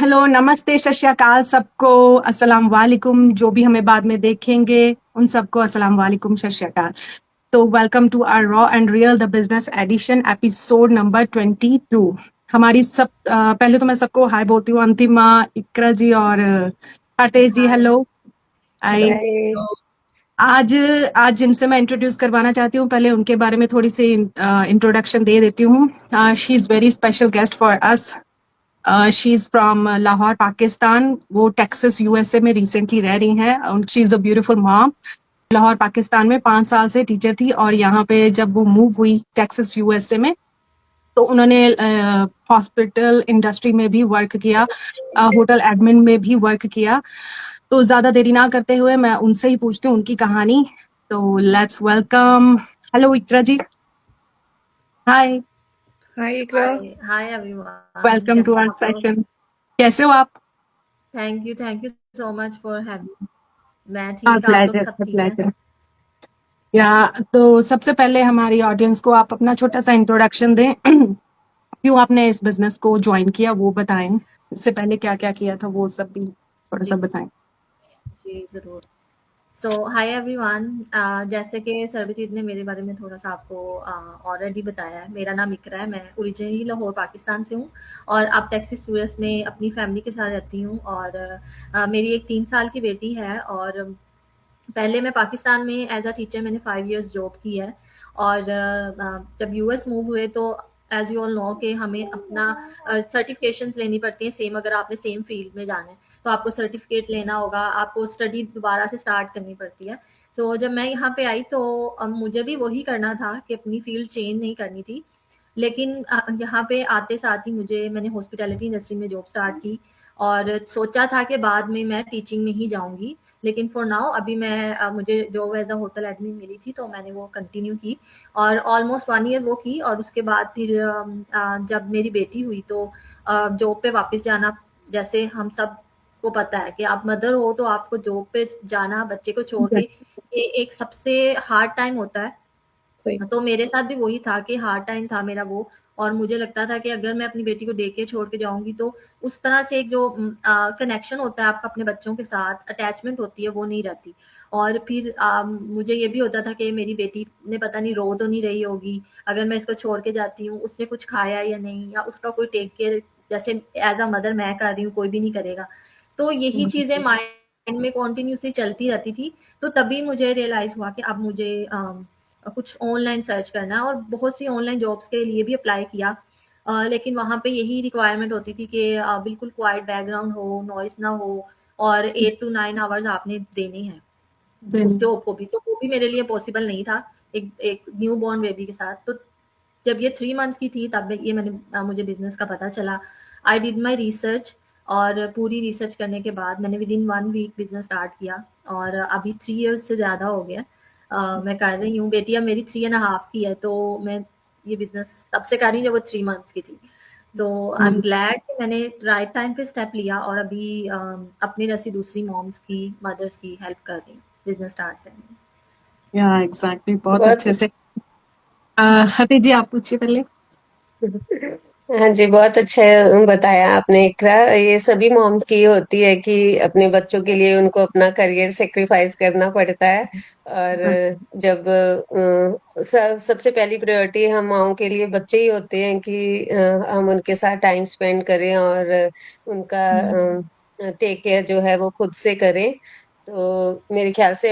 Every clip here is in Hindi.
हेलो, नमस्ते, सत श्री अकाल सबको। अस्सलाम वालेकुम। जो भी हमें बाद में देखेंगे उन सबको अस्सलाम वालेकुम, सत श्री अकाल। तो welcome to our raw and real the business edition episode number 22। हमारी पहले तो मैं सबको हाय बोलती हूँ, अंतिमा, इकरा जी और फातेह जी। हाय। हेलो। आई। हाय। आज आज जिनसे मैं इंट्रोड्यूस करवाना चाहती हूँ, पहले उनके बारे में थोड़ी सी इंट्रोडक्शन दे देती हूँ। She is very special guest for us. She is from Lahore, Pakistan. वो टेक्सास, यूएसए में रिसेंटली रह रही हैं। She is a beautiful mom. Lahore, Pakistan में 5 साल से टीचर थी, और यहाँ पे जब वो मूव हुई टेक्सास, यूएसए में, तो उन्होंने हॉस्पिटल इंडस्ट्री में भी वर्क किया, होटल एडमिन में भी वर्क किया। तो ज्यादा देरी ना करते हुए मैं उनसे ही पूछती हूँ उनकी कहानी। तो let's welcome. Hello Iqra ji. Hi. Hi Iqra. Hi hi everyone, welcome to कैसे आवर हो आप लोग? सेशन। कैसे हो आप? Thank you so much for having. मैं ठीक, आप लोग सब ठीक है? प्लेजर। या तो सबसे पहले हमारी ऑडियंस को आप अपना छोटा सा इंट्रोडक्शन दें। क्यों आपने इस बिजनेस को ज्वाइन किया वो बताएं। इससे पहले क्या क्या किया था वो सब भी थोड़ा सा जी बताएं। जी जरूर। सो हाय एवरीवन, जैसे कि सरबजीत ने मेरे बारे में थोड़ा सा आपको ऑलरेडी बताया है। मेरा नाम इकरा है, मैं ओरिजिनली लाहौर पाकिस्तान से हूँ और अब टेक्सास यूएस में अपनी फैमिली के साथ रहती हूँ। और मेरी एक 3 साल की बेटी है। और पहले मैं पाकिस्तान में एज अ टीचर मैंने 5 इयर्स जॉब की है। और जब यूएस मूव हुए तो एज यू ऑल नो कि हमें अपना सर्टिफिकेशंस लेनी पड़ती हैं। सेम अगर आपने सेम फील्ड में जाना है तो आपको सर्टिफिकेट लेना होगा, आपको स्टडी दोबारा से स्टार्ट करनी पड़ती है। तो जब मैं यहाँ पे आई तो मुझे भी वही करना था कि अपनी फील्ड चेंज नहीं करनी थी। लेकिन यहाँ पे आते साथ ही मैंने हॉस्पिटैलिटी इंडस्ट्री में जॉब स्टार्ट की और सोचा था कि बाद में मैं टीचिंग में ही जाऊंगी। लेकिन फॉर नाउ अभी मुझे job as a hotel admin मिली थी तो मैंने वो कंटिन्यू की और ऑलमोस्ट 1 ईयर वो की। और उसके बाद फिर जब मेरी बेटी हुई तो जॉब पे वापस जाना, जैसे हम सब को पता है कि आप मदर हो तो आपको जॉब पे जाना, बच्चे को छोड़ के, ये एक सबसे हार्ड टाइम होता है। सही। तो मेरे साथ भी वही था कि हार्ड टाइम था मेरा वो। और मुझे लगता था कि अगर मैं अपनी बेटी को दे के छोड़ के जाऊंगी तो उस तरह से एक जो कनेक्शन होता है आपका अपने बच्चों के साथ, अटैचमेंट होती है, वो नहीं रहती। और फिर मुझे ये भी होता था कि मेरी बेटी ने पता नहीं रो तो नहीं रही होगी, अगर मैं इसको छोड़ के जाती हूँ उसने कुछ खाया या नहीं, या उसका कोई टेक केयर जैसे एज अ मदर मैं कर रही हूँ कोई भी नहीं करेगा। तो यही चीजें माइंड में कॉन्टिन्यूसली चलती रहती थी। तो तभी मुझे रियलाइज हुआ कि अब मुझे कुछ ऑनलाइन सर्च करना है। और बहुत सी ऑनलाइन जॉब्स के लिए भी अप्लाई किया। लेकिन वहाँ पे यही रिक्वायरमेंट होती थी कि बिल्कुल क्वाइट बैकग्राउंड हो, नॉइस ना हो, और 8 to 9 आवर्स आपने देने हैं उस जॉब को भी। तो वो भी मेरे लिए पॉसिबल नहीं था एक एक न्यू बॉर्न बेबी के साथ। तो जब ये 3 मंथ्स की थी तब मुझे बिजनेस का पता चला। आई डिड माई रिसर्च, और पूरी रिसर्च करने के बाद मैंने within 1 week business start किया। और अभी 3 इयर्स से ज़्यादा हो गया मैं कर रही हूँ। बेटी अब मेरी 3.5 की है, तो मैं ये बिजनेस तब से कर रही हूँ जब वो 3 मंथ्स की थी। सो आई एम ग्लैड कि मैंने राइट टाइम पे स्टेप लिया और अभी अपनी जैसी दूसरी मॉम्स की, मदर्स की हेल्प कर रही हूँ बिजनेस स्टार्ट करने में। या एग्जैक्टली, बहुत बहुत। अच्छे से। हती जी, आप पूछिए पहले। हाँ जी, बहुत अच्छा बताया आपने इकरा। ये सभी मॉम्स की होती है कि अपने बच्चों के लिए उनको अपना करियर सेक्रीफाइस करना पड़ता है। और जब सबसे पहली प्रायोरिटी हम माओ के लिए बच्चे ही होते हैं कि हम उनके साथ टाइम स्पेंड करें और उनका टेक केयर जो है वो खुद से करें। तो मेरे ख्याल से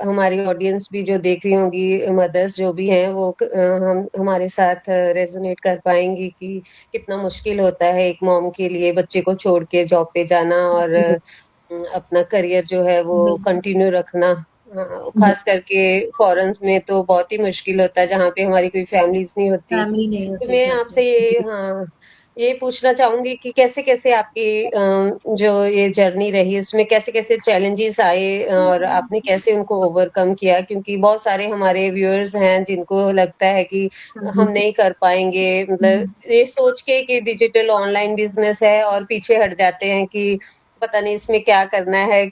हमारी ऑडियंस भी जो देख रही होंगी, मदर्स जो भी हैं, वो हम हमारे साथ रेजोनेट कर पाएंगी कि कितना मुश्किल होता है एक मॉम के लिए बच्चे को छोड़ के जॉब पे जाना और अपना करियर जो है वो बिल्कुल। कंटिन्यू रखना। खास करके फॉरेन्स में तो बहुत ही मुश्किल होता है जहाँ पे हमारी कोई फैमिलीज नहीं होती। फैमिली नहीं तो होती, मैं एग्जैक्टली। आपसे ये पूछना चाहूंगी कि कैसे कैसे आपकी जो ये जर्नी रही उसमें कैसे कैसे चैलेंजेस आए और आपने कैसे उनको ओवरकम किया, क्योंकि बहुत सारे हमारे व्यूअर्स हैं जिनको लगता है कि हम नहीं कर पाएंगे, मतलब ये सोच के कि डिजिटल ऑनलाइन बिजनेस है और पीछे हट जाते हैं कि पता नहीं इसमें क्या करना है,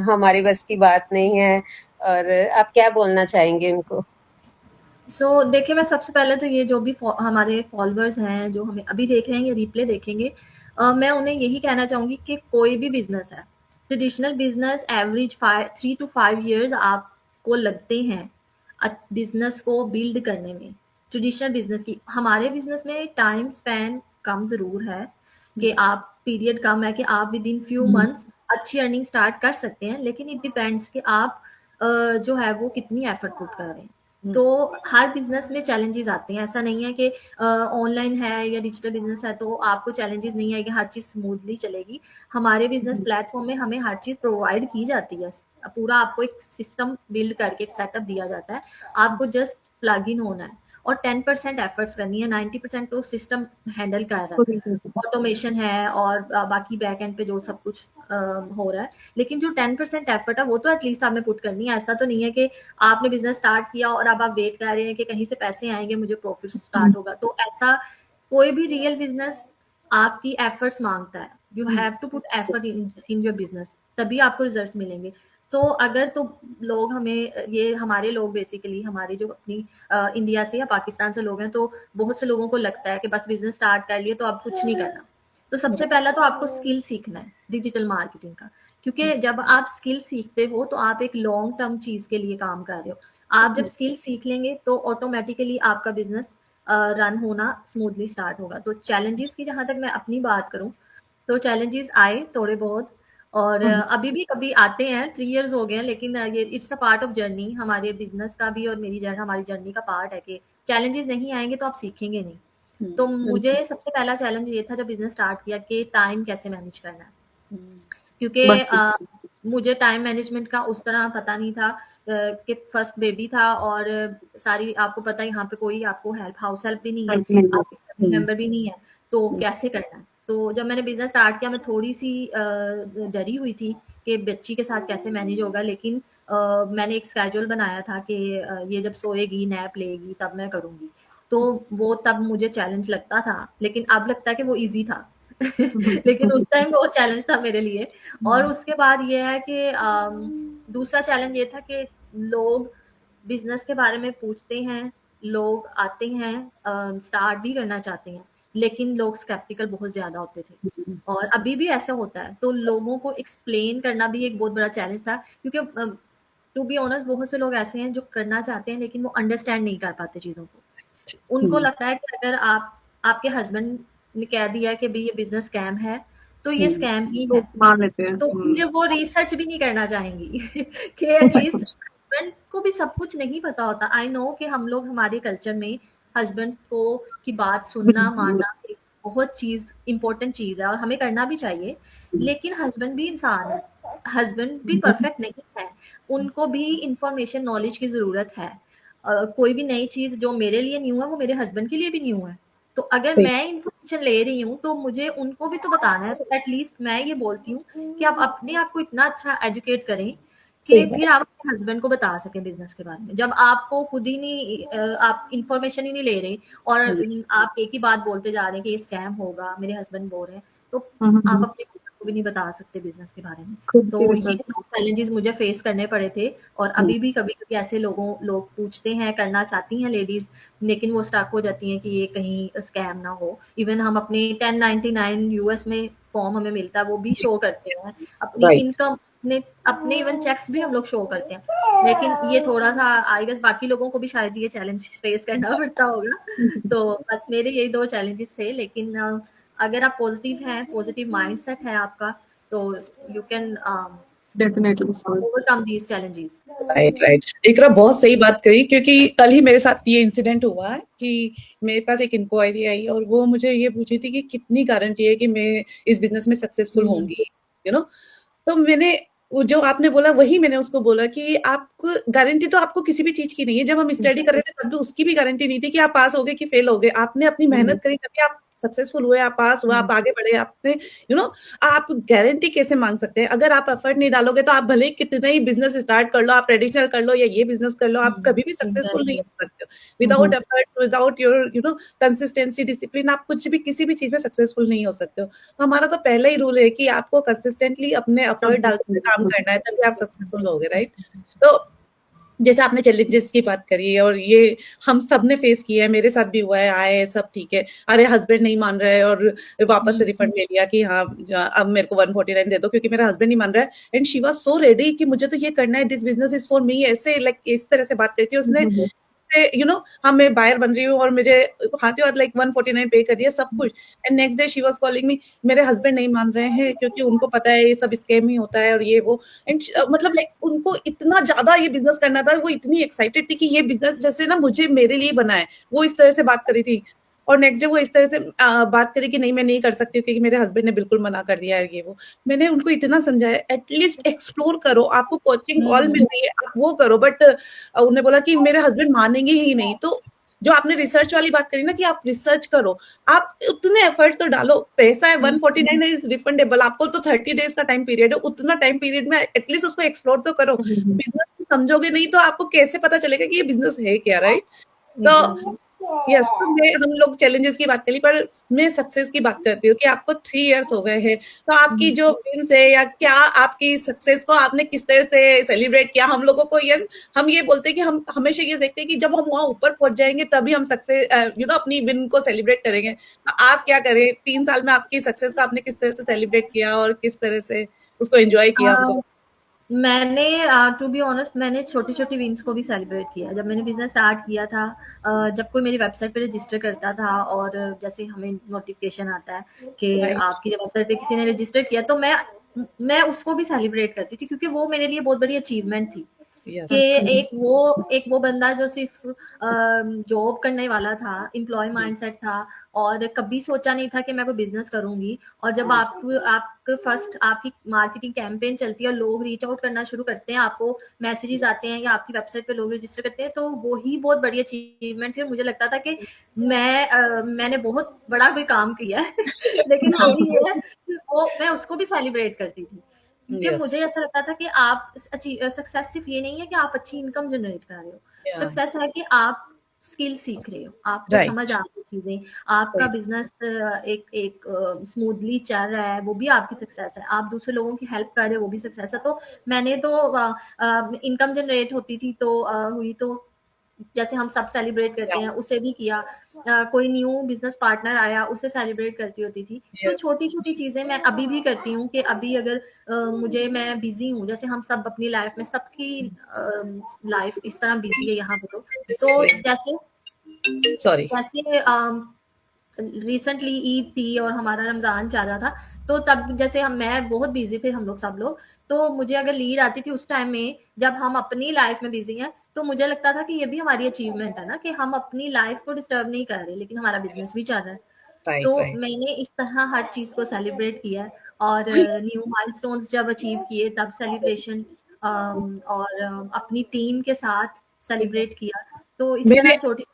हमारे बस की बात नहीं है। और आप क्या बोलना चाहेंगे उनको? देखिए, मैं सबसे पहले तो ये जो भी हमारे फॉलोअर्स हैं जो हमें अभी देख रहे हैं या रिप्ले देखेंगे, मैं उन्हें यही कहना चाहूंगी कि कोई भी बिजनेस है, traditional business average 3 to 5 years आपको लगते हैं बिजनेस को बिल्ड करने में। ट्रेडिशनल बिजनेस की, हमारे बिजनेस में टाइम स्पैन कम जरूर है कि आप पीरियड कम है कि आप विद इन फ्यू मंथ्स अच्छी अर्निंग स्टार्ट कर सकते हैं, लेकिन इट डिपेंड्स कि आप जो है वो कितनी एफर्ट पुट कर रहे हैं। तो हर बिजनेस में चैलेंजेस आते हैं, ऐसा नहीं है कि ऑनलाइन है या डिजिटल बिजनेस है तो आपको चैलेंजेस नहीं आएगी, हर चीज स्मूथली चलेगी। हमारे बिजनेस प्लेटफॉर्म में हमें हर चीज प्रोवाइड की जाती है, पूरा आपको एक सिस्टम बिल्ड करके एक सेटअप दिया जाता है, आपको जस्ट प्लग इन होना है और 10% एफर्ट्स करनी है, 90% तो सिस्टम हैंडल कर रहा है, ऑटोमेशन है और बाकी बैक एंड पे जो सब कुछ हो रहा है। लेकिन जो 10% एफर्ट है वो तो एटलीस्ट आपने पुट करनी है। ऐसा तो नहीं है कि आपने बिजनेस स्टार्ट किया और अब आप वेट कर रहे हैं कि कहीं से पैसे आएंगे मुझे प्रॉफिट स्टार्ट होगा, तो ऐसा कोई भी रियल बिजनेस आपकी एफर्ट्स मांगता है। You have to put effort in your business, तभी आपको रिजल्ट मिलेंगे। तो अगर तो लोग हमें, ये हमारे लोग बेसिकली हमारे जो अपनी इंडिया से या पाकिस्तान से लोग हैं, तो बहुत से लोगों को लगता है कि बस बिजनेस स्टार्ट कर लिए तो अब कुछ नहीं करना। तो सबसे पहला तो आपको स्किल सीखना है डिजिटल मार्केटिंग का, क्योंकि जब आप स्किल सीखते हो तो आप एक लॉन्ग टर्म चीज के लिए काम कर रहे हो। आप जब स्किल सीख लेंगे तो ऑटोमेटिकली आपका बिजनेस रन होना स्मूथली स्टार्ट होगा। तो चैलेंजेस की जहां तक मैं अपनी बात करूं तो चैलेंजेस आए थोड़े बहुत, और अभी भी कभी आते हैं, 3 इयर्स हो गए हैं, लेकिन ये it's a part of journey, हमारे बिजनेस का भी और मेरी जर्नी, हमारी जर्नी का पार्ट है कि चैलेंजेस नहीं आएंगे तो आप सीखेंगे नहीं। तो मुझे सबसे पहला चैलेंज ये था जब बिजनेस स्टार्ट किया कि टाइम कैसे मैनेज करना है, क्योंकि मुझे टाइम मैनेजमेंट का उस तरह पता नहीं था कि फर्स्ट बेबी था और सारी, आपको पता है यहाँ पे कोई आपको हाउस हेल्प भी नहीं है, आपके फैमिली मेंबर भी नहीं है, तो कैसे करना है। तो जब मैंने बिजनेस स्टार्ट किया मैं थोड़ी सी डरी हुई थी कि बच्ची के साथ कैसे मैनेज होगा, लेकिन मैंने एक स्केड्यूल बनाया था कि ये जब सोएगी नैप लेगी तब मैं करूंगी। तो वो तब मुझे चैलेंज लगता था, लेकिन अब लगता है कि वो इजी था लेकिन उस टाइम वो चैलेंज था मेरे लिए। और उसके बाद ये है कि दूसरा चैलेंज ये था कि लोग बिजनेस के बारे में पूछते हैं, लोग आते हैं, स्टार्ट भी करना चाहते हैं, लेकिन लोग स्केप्टिकल बहुत ज्यादा होते थे और अभी भी ऐसा होता है। तो लोगों को एक्सप्लेन करना भी एक बहुत बड़ा चैलेंज था, क्योंकि टू बी ऑनेस्ट बहुत से लोग ऐसे हैं जो करना चाहते हैं लेकिन वो अंडरस्टैंड नहीं कर पाते चीजों को। उनको लगता है कि अगर आपके हस्बैंड ने कह दिया कि भाई ये बिजनेस स्कैम है तो ये स्कैम ही है, मान लेते हैं। तो फिर वो रिसर्च भी नहीं करना चाहेंगी कि एटलीस्ट हस्बैंड को भी सब कुछ नहीं पता होता। आई नो कि हम लोग हमारे कल्चर में हस्बैंड को की बात सुनना मानना एक बहुत चीज इंपॉर्टेंट चीज है और हमें करना भी चाहिए, लेकिन हस्बैंड भी इंसान है, हस्बैंड भी परफेक्ट नहीं है, उनको भी इंफॉर्मेशन नॉलेज की जरूरत है। कोई भी नई चीज जो मेरे लिए न्यू है वो मेरे हस्बैंड के लिए भी न्यू है, तो अगर मैं इन्फॉर्मेशन ले रही हूँ तो मुझे उनको भी तो बताना है। तो एटलीस्ट मैं ये बोलती हूँ कि आप अपने आप को इतना अच्छा एजुकेट करें कि फिर आप अपने हस्बैंड को बता सकें बिजनेस के बारे में। जब आपको खुद ही नहीं आप इंफॉर्मेशन ही नहीं ले रहे और आप एक ही बात बोलते जा रहे हैं कि ये स्कैम होगा, मेरे हस्बैंड बोल रहे हैं, तो आप अपने हस्बैंड को भी नहीं बता सकते बिजनेस के बारे में। तो ये दो चैलेंजेस मुझे फेस करने पड़े थे। और अभी भी कभी कभी ऐसे लोग पूछते हैं, करना चाहती हैं लेडीज, लेकिन वो स्टक हो जाती हैं कि ये कहीं स्कैम ना हो। इवन हम अपने 1099 यूएस में फॉर्म हमें मिलता है वो भी शो करते हैं, अपनी इनकम अपने इवन चेक्स भी हम लोग शो करते हैं, लेकिन ये थोड़ा सा आई गेस बाकी लोगों को भी शायद ये चैलेंज फेस करना पड़ता होगा। तो बस मेरे यही 2 चैलेंजेस थे, लेकिन अगर आप पॉजिटिव हैं, पॉजिटिव माइंडसेट है आपका, तो you can definitely overcome these challenges. Right. Iqra बहुत सही बात करी, क्योंकि कल ही मेरे साथ ये इंसिडेंट हुआ है कि मेरे पास एक इंक्वायरी आई और वो मुझे ये पूछी थी कि कितनी गारंटी है कि मैं इस बिजनेस में सक्सेसफुल होंगी, यू नो। तो मैंने जो आपने बोला वही मैंने उसको बोला कि आपको गारंटी तो आपको किसी भी चीज की नहीं है। जब हम स्टडी कर रहे थे तब भी उसकी भी गारंटी नहीं थी कि आप पास हो गए कि फेल हो गए। आपने अपनी मेहनत करी तभी आप सक्सेसफुल हुए, आप पास हुआ, आप आगे बढ़े, आपने यू नो। आप गारंटी कैसे मांग सकते हैं? अगर आप एफर्ट नहीं डालोगे तो आप भले कितना ही बिजनेस स्टार्ट कर लो, आप ट्रेडिशनल कर लो या ये बिजनेस कर लो, आप कभी भी सक्सेसफुल नहीं हो सकते। Without effort, without your you know consistency, discipline, आप कुछ भी किसी भी चीज में सक्सेसफुल नहीं हो सकते हो। तो हमारा तो पहला ही रूल है कि आपको कंसिस्टेंटली अपने एफर्ट डालते हुए काम करना है, तभी आप सक्सेसफुल होगे, राइट। तो जैसे आपने चैलेंजेस की बात करी और ये हम सब ने फेस किया है, मेरे साथ भी हुआ है, आए सब ठीक है, अरे हस्बैंड नहीं मान रहा है और वापस से रिफंड ले लिया कि हाँ अब मेरे को 149 दे दो क्योंकि मेरा हस्बैंड नहीं मान रहा है। And she was so ready कि मुझे तो ये करना है, this business is for me, ऐसे लाइक इस तरह से बात करती है उसने, हाँ मैं बायर बन रही हूँ और मुझे हाथों हाथ लाइक 149 पे कर दिया सब कुछ। And next day she was calling me, मेरे हस्बैंड नहीं मान रहे हैं क्योंकि उनको पता है ये सब स्कैम ही होता है और ये वो। एंड मतलब लाइक उनको इतना ज्यादा ये बिजनेस करना था, वो इतनी एक्साइटेड थी कि ये बिजनेस जैसे ना मुझे मेरे लिए बना है, वो इस तरह से बात करी थी। और नेक्स्ट डे वो इस तरह से बात करी कि नहीं मैं नहीं कर सकती क्योंकि मेरे हस्बैंड ने बिल्कुल मना कर दिया है ये वो। मैंने उनको इतना समझाया एटलीस्ट एक्सप्लोर करो, आपको कोचिंग कॉल मिल रही है आप वो करो, बट उन्होंने बोला कि मेरे हस्बैंड मानेंगे ही नहीं। तो जो आपने रिसर्च वाली बात करी ना कि आप रिसर्च करो, आप उतने एफर्ट तो डालो, पैसा है 149 इज रिफंडेबल, आपको तो 30 डेज का टाइम पीरियड है, उतना टाइम पीरियड में एटलीस्ट उसको एक्सप्लोर तो करो। बिजनेस समझोगे नहीं तो आपको कैसे पता चलेगा कि ये बिजनेस है क्या, राइट? तो यस, तो हम लोग चैलेंजेस की बात करी, पर मैं सक्सेस की बात करती हूँ कि आपको 3 इयर्स हो गए हैं, तो आपकी जो विन्स है या क्या आपकी सक्सेस को आपने किस तरह से सेलिब्रेट किया? हम लोगों को हम ये बोलते हैं कि हम हमेशा ये देखते हैं कि जब हम वहां ऊपर पहुंच जाएंगे तभी हम सक्सेस अपनी विन को सेलिब्रेट करेंगे। तो आप क्या करें 3 साल में आपकी सक्सेस को आपने किस तरह से सेलिब्रेट किया और किस तरह से उसको एंजॉय किया? मैंने टू बी ऑनेस्ट मैंने छोटी-छोटी विन्स को भी सेलिब्रेट किया। जब मैंने बिज़नेस स्टार्ट किया था, जब कोई मेरी वेबसाइट पे रजिस्टर करता था और जैसे हमें नोटिफ़िकेशन आता है कि Right. आपकी वेबसाइट पे किसी ने रजिस्टर किया, तो मैं उसको भी सेलिब्रेट करती थी क्योंकि वो मेरे लिए बहुत बड़ी अचीवमेंट थी। Yes. कि एक वो बंदा जो सिर्फ जॉब करने वाला था, एम्प्लॉय माइंडसेट था और कभी सोचा नहीं था कि मैं कोई बिजनेस करूंगी। और जब आपके फर्स्ट आपकी मार्केटिंग कैंपेन चलती है और लोग रीच आउट करना शुरू करते हैं, आपको मैसेजेस आते हैं या आपकी वेबसाइट पे लोग रजिस्टर करते हैं, तो वो ही बहुत बड़ी अचीवमेंट थी। और मुझे लगता था कि मैंने बहुत बड़ा कोई काम किया है लेकिन वही है कि वो मैं उसको भी सेलिब्रेट करती थी क्योंकि Yes. मुझे ऐसा लगता था कि आप सक्सेस सिर्फ ये नहीं है कि आप अच्छी इनकम जनरेट कर रहे हो, Yeah. सक्सेस है कि आप स्किल सीख रहे हो, आपको Right. समझ आ रही चीजें, आपका Right. बिजनेस एक स्मूथली चल रहा है, वो भी आपकी सक्सेस है। आप दूसरे लोगों की हेल्प कर रहे हो, वो भी सक्सेस है। तो मैंने तो इनकम जनरेट होती थी तो हुई तो जैसे हम सब सेलिब्रेट करते हैं, उसे भी किया। कोई न्यू बिजनेस पार्टनर आया, उसे सेलिब्रेट करती होती थी। तो Yes. छोटी-छोटी चीज़ें मैं अभी भी करती हूँ कि अभी अगर मैं बिज़ी हूँ, जैसे हम सब अपनी लाइफ में सबकी लाइफ इस तरह बिज़ी है यहाँ पे तो Sorry. जैसे रिसेंटली ईद थी और हमारा रमज़ान चल रहा था, तो तब जैसे मैं बहुत बिज़ी थे हम लोग सब लोग, तो मुझे अगर लीड आती थी उस टाइम में जब हम अपनी लाइफ में बिज़ी हैं, तो मुझे लगता था कि ये भी हमारी अचीवमेंट है ना कि हम अपनी लाइफ को डिस्टर्ब नहीं कर रहे, लेकिन हमारा बिज़नेस भी चल रहा है। Right. तो Right. मैंने इस तरह हर चीज़ को सेलिब्रेट किया है और न्यू माइलस्टोन्स जब अचीव किए तब सेलिब्रेशन और अपनी टीम के साथ सेलिब्रेट किया। तो इस तरह छोटी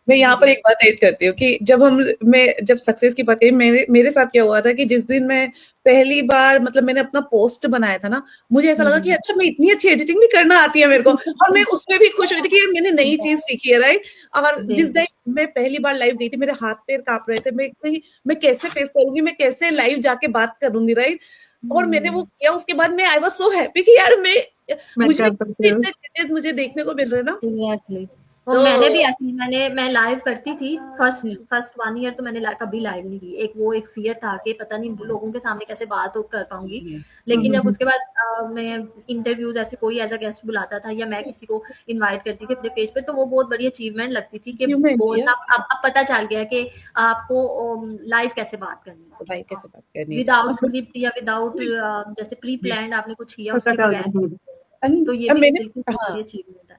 मैं यहाँ पर एक बात ऐड करती हूँ कि जब सक्सेस की बात करी, मेरे साथ क्या हुआ था कि जिस दिन मैं पहली बार मतलब मैंने अपना पोस्ट बनाया था ना, मुझे ऐसा लगा कि अच्छा मैं इतनी अच्छी एडिटिंग भी करना आती है मेरे को, और मैं उसमें भी खुश हुई थी कि मैंने नई चीज सीखी है, राइट। और जिस दिन मैं पहली बार लाइव गई थी, मेरे हाथ पैर कांप रहे थे, मैं कैसे फेस करूंगी, मैं कैसे लाइव जाके बात करूंगी, राइट। और मैंने वो किया, उसके बाद मैं आई वाज सो हैप्पी कि यार मुझे इतने चेंजेस मुझे देखने को मिल रहे हैं ना। एग्जैक्टली। और मैंने भी ऐसी मैं लाइव करती थी फर्स्ट 1 ईयर तो मैंने कभी लाइव नहीं की। एक फियर था कि पता नहीं लोगों के सामने कैसे बात कर पाऊंगी, लेकिन जब उसके बाद मैं इंटरव्यूज ऐसे कोई एज अ गेस्ट बुलाता था या मैं किसी को इनवाइट करती थी अपने पेज पे, तो वो बहुत बड़ी अचीवमेंट लगती थी कि बोलना अब पता चल गया कि आपको लाइव कैसे बात करनी है, विदाउट स्क्रिप्ट या विदाउट जैसे प्री प्लान आपने कुछ किया उसके बगैर। तो ये भी बिल्कुल बड़ी अचीवमेंट है।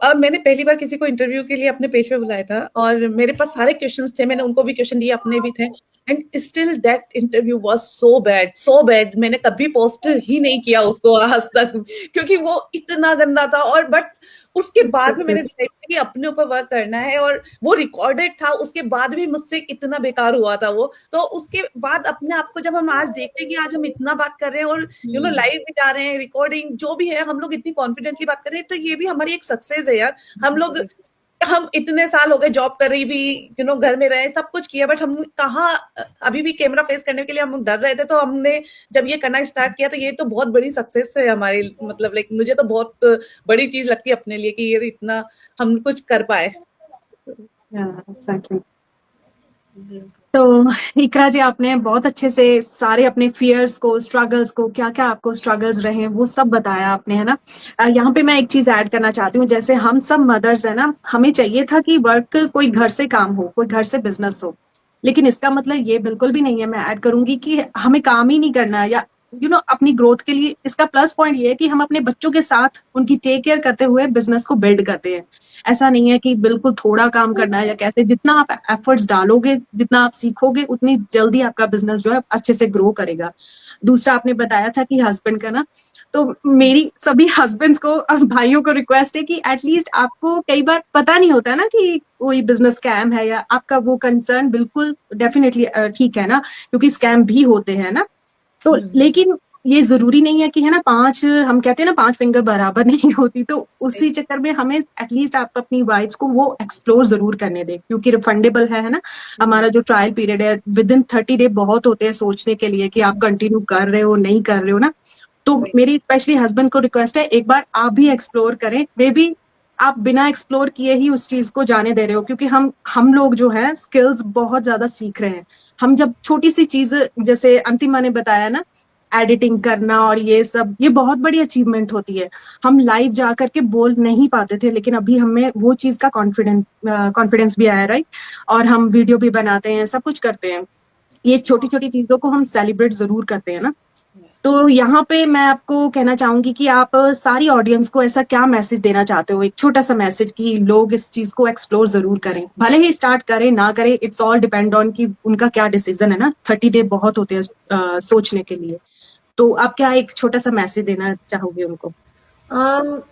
अब मैंने पहली बार किसी को इंटरव्यू के लिए अपने पेज पे बुलाया था और मेरे पास सारे क्वेश्चंस थे, मैंने उनको भी क्वेश्चन दिए, अपने भी थे, and still that interview was so bad. मैंने कभी पोस्ट ही नहीं किया उसको आज तक, क्योंकि वो इतना गंदा था। और बट उसके बाद में मैंने डिसाइड किया कि अपने ऊपर वर्क करना है, और वो रिकॉर्डेड था, उसके बाद भी मुझसे कितना बेकार हुआ था वो। तो उसके बाद अपने आप को जब हम आज देखते हैं कि आज हम इतना बात कर रहे हैं और लाइव भी जा रहे हैं, रिकॉर्डिंग जो भी है, हम लोग इतनी कॉन्फिडेंटली बात कर रहे हैं, तो ये भी हमारी एक सक्सेस है यार। हम लोग हम इतने साल हो गए जॉब कर रही भी, घर में रहे, सब कुछ किया, बट हम कहाँ अभी भी कैमरा फेस करने के लिए हम डर रहे थे। तो हमने जब ये करना स्टार्ट किया तो ये तो बहुत बड़ी सक्सेस है हमारी, मतलब लाइक मुझे तो बहुत बड़ी चीज लगती है अपने लिए कि ये इतना हम कुछ कर पाए। एग्जैक्टली। तो इकरा जी, आपने बहुत अच्छे से सारे अपने फियर्स को, स्ट्रगल्स को, क्या क्या आपको स्ट्रगल्स रहे वो सब बताया आपने, है ना। यहाँ पे मैं एक चीज ऐड करना चाहती हूँ, जैसे हम सब मदर्स है ना, हमें चाहिए था कि वर्क कोई घर से काम हो, कोई घर से बिजनेस हो, लेकिन इसका मतलब ये बिल्कुल भी नहीं है, मैं ऐड करूंगी, कि हमें काम ही नहीं करना है या अपनी ग्रोथ के लिए। इसका प्लस पॉइंट ये है कि हम अपने बच्चों के साथ उनकी टेक केयर करते हुए बिजनेस को बिल्ड करते हैं। ऐसा नहीं है कि बिल्कुल थोड़ा काम करना है या कैसे, जितना आप एफर्ट्स डालोगे, जितना आप सीखोगे, उतनी जल्दी आपका बिजनेस जो है अच्छे से ग्रो करेगा। दूसरा आपने बताया था कि हस्बैंड का ना, तो मेरी सभी हस्बैंड्स को, भाइयों को रिक्वेस्ट है कि एटलीस्ट आपको कई बार पता नहीं होता ना कि कोई बिजनेस स्कैम है, या आपका वो कंसर्न बिल्कुल डेफिनेटली ठीक है ना, क्योंकि स्कैम भी होते हैं ना। तो लेकिन ये जरूरी नहीं है कि, है ना, हम कहते हैं ना 5 फिंगर बराबर नहीं होती, तो उसी चक्कर में हमें एटलीस्ट आप अपनी वाइफ्स को वो एक्सप्लोर जरूर करने दें, क्योंकि रिफंडेबल है ना। हमारा जो ट्रायल पीरियड है विद इन 30 डे बहुत होते हैं सोचने के लिए कि आप कंटिन्यू कर रहे हो नहीं कर रहे हो ना। तो मेरी स्पेशली हस्बैंड को रिक्वेस्ट है, एक बार आप भी एक्सप्लोर करें। मे बी आप बिना एक्सप्लोर किए ही उस चीज को जाने दे रहे हो, क्योंकि हम लोग जो है स्किल्स बहुत ज्यादा सीख रहे हैं। हम जब छोटी सी चीज, जैसे अंतिमा ने बताया ना, एडिटिंग करना और ये सब, ये बहुत बड़ी अचीवमेंट होती है। हम लाइव जा करके बोल नहीं पाते थे, लेकिन अभी हमें वो चीज का कॉन्फिडेंस भी आया, राइट। और हम वीडियो भी बनाते हैं, सब कुछ करते हैं। ये छोटी छोटी चीजों को हम सेलिब्रेट जरूर करते हैं ना। तो यहाँ पे मैं आपको कहना चाहूंगी कि आप सारी ऑडियंस को ऐसा क्या मैसेज देना चाहते हो, एक छोटा सा मैसेज, कि लोग इस चीज को एक्सप्लोर जरूर करें, भले ही स्टार्ट करें ना करें, इट्स ऑल डिपेंड ऑन कि उनका क्या डिसीजन है ना। 30 डे बहुत होते हैं सोचने के लिए। तो आप क्या एक छोटा सा मैसेज देना चाहोगे उनको?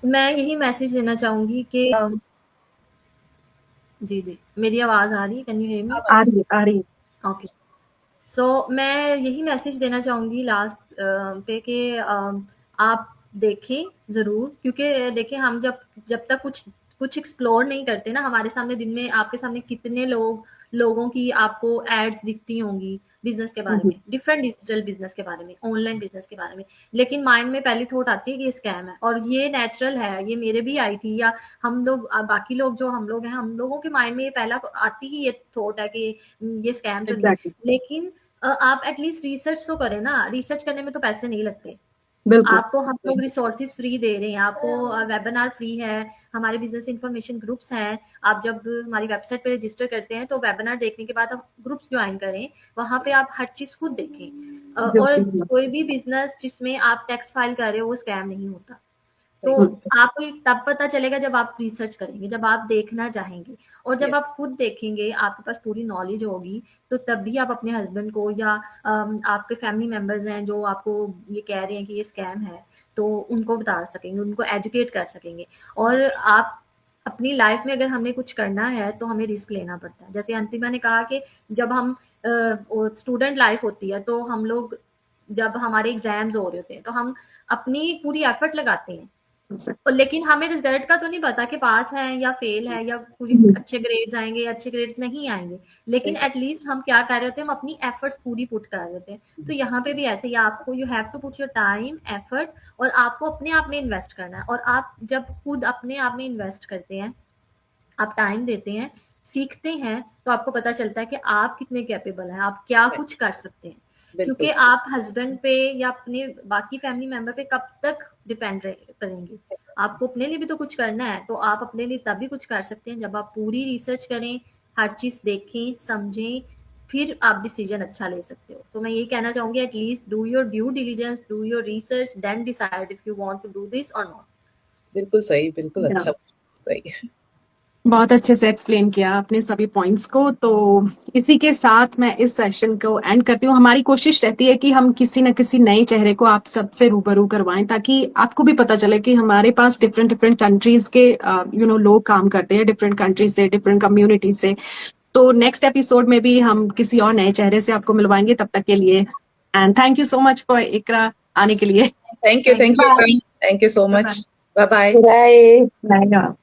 मैं यही मैसेज देना चाहूंगी कि जी मेरी आवाज आ रही है? Can you hear me? आ रही है। ओके। सो मैं यही मैसेज देना चाहूंगी लास्ट पे कि आप देखें ज़रूर, क्योंकि देखें हम जब तक कुछ एक्सप्लोर नहीं करते ना, हमारे सामने दिन में आपके सामने कितने लोगों की आपको एड्स दिखती होंगी बिजनेस के बारे में, डिफरेंट डिजिटल बिजनेस के बारे में, ऑनलाइन बिजनेस के बारे में, लेकिन माइंड में पहली थॉट आती है कि ये स्कैम है। और ये नेचुरल है, ये मेरे भी आई थी, या हम लोग बाकी लोग जो हम लोग हैं, हम लोगों के माइंड में ये पहला आती ही ये थॉट है कि ये स्कैम तो नहीं। लेकिन आप एटलीस्ट रिसर्च तो करें ना। रिसर्च करने में तो पैसे नहीं लगते। आपको हम लोग रिसोर्सेज फ्री दे रहे हैं, आपको वेबिनार फ्री है, हमारे बिजनेस इंफॉर्मेशन ग्रुप्स हैं। आप जब हमारी वेबसाइट पे रजिस्टर करते हैं तो वेबिनार देखने के बाद आप ग्रुप्स ज्वाइन करें, वहां पे आप हर चीज खुद देखें। और कोई भी बिजनेस जिसमें आप टैक्स फाइल कर रहे हो वो स्कैम नहीं होता। तो आपको तब पता चलेगा जब आप रिसर्च करेंगे, जब आप देखना चाहेंगे, और जब आप खुद देखेंगे, आपके पास पूरी नॉलेज होगी, तो तब भी आप अपने हस्बैंड को या आपके फैमिली मेंबर्स हैं जो आपको ये कह रहे हैं कि ये स्कैम है, तो उनको बता सकेंगे, उनको एजुकेट कर सकेंगे। और आप अपनी लाइफ में अगर हमें कुछ करना है तो हमें रिस्क लेना पड़ता है। जैसे अंतिमा ने कहा कि जब हम स्टूडेंट लाइफ होती है तो हम लोग, जब हमारे एग्जाम्स हो रहे होते हैं तो हम अपनी पूरी एफर्ट लगाते हैं, लेकिन हमें रिजल्ट का तो नहीं पता कि पास है या फेल है, या कुछ अच्छे ग्रेड्स आएंगे या अच्छे ग्रेड्स नहीं आएंगे, लेकिन एटलीस्ट हम क्या कर रहे होते हैं, हम अपनी एफर्ट्स पूरी पुट कर रहे होते हैं। तो यहाँ पे भी ऐसे ही आपको, you have to put your time, effort, और आपको अपने आप में इन्वेस्ट करना है। और आप जब खुद अपने आप में इन्वेस्ट करते हैं, आप टाइम देते हैं, सीखते हैं, तो आपको पता चलता है कि आप कितने कैपेबल हैं, आप क्या कुछ कर सकते हैं। क्योंकि आप हस्बैंड पे या अपने बाकी फैमिली मेंबर पे कब तक डिपेंड करेंगे? आपको अपने लिए भी तो कुछ करना है। तो आप अपने लिए तभी कुछ कर सकते हैं जब आप पूरी रिसर्च करें, हर चीज देखें, समझें, फिर आप डिसीजन अच्छा ले सकते हो। तो मैं ये कहना चाहूंगी, at least do your due diligence, do your research, then decide if you want to do this और नॉट। बिल्कुल सही, बिल्कुल अच्छा, सही। बहुत अच्छे से एक्सप्लेन किया आपने सभी पॉइंट्स को। तो इसी के साथ मैं इस सेशन को एंड करती हूँ। हमारी कोशिश रहती है कि हम किसी न किसी नए चेहरे को आप सबसे रूबरू करवाएं, ताकि आपको भी पता चले कि हमारे पास डिफरेंट कंट्रीज के लोग काम करते हैं, डिफरेंट कंट्रीज से, डिफरेंट कम्युनिटी से। तो नेक्स्ट एपिसोड में भी हम किसी और नए चेहरे से आपको मिलवाएंगे। तब तक के लिए and thank you so much for Iqra आने के लिए। Thank you so much. Bye bye. Bye.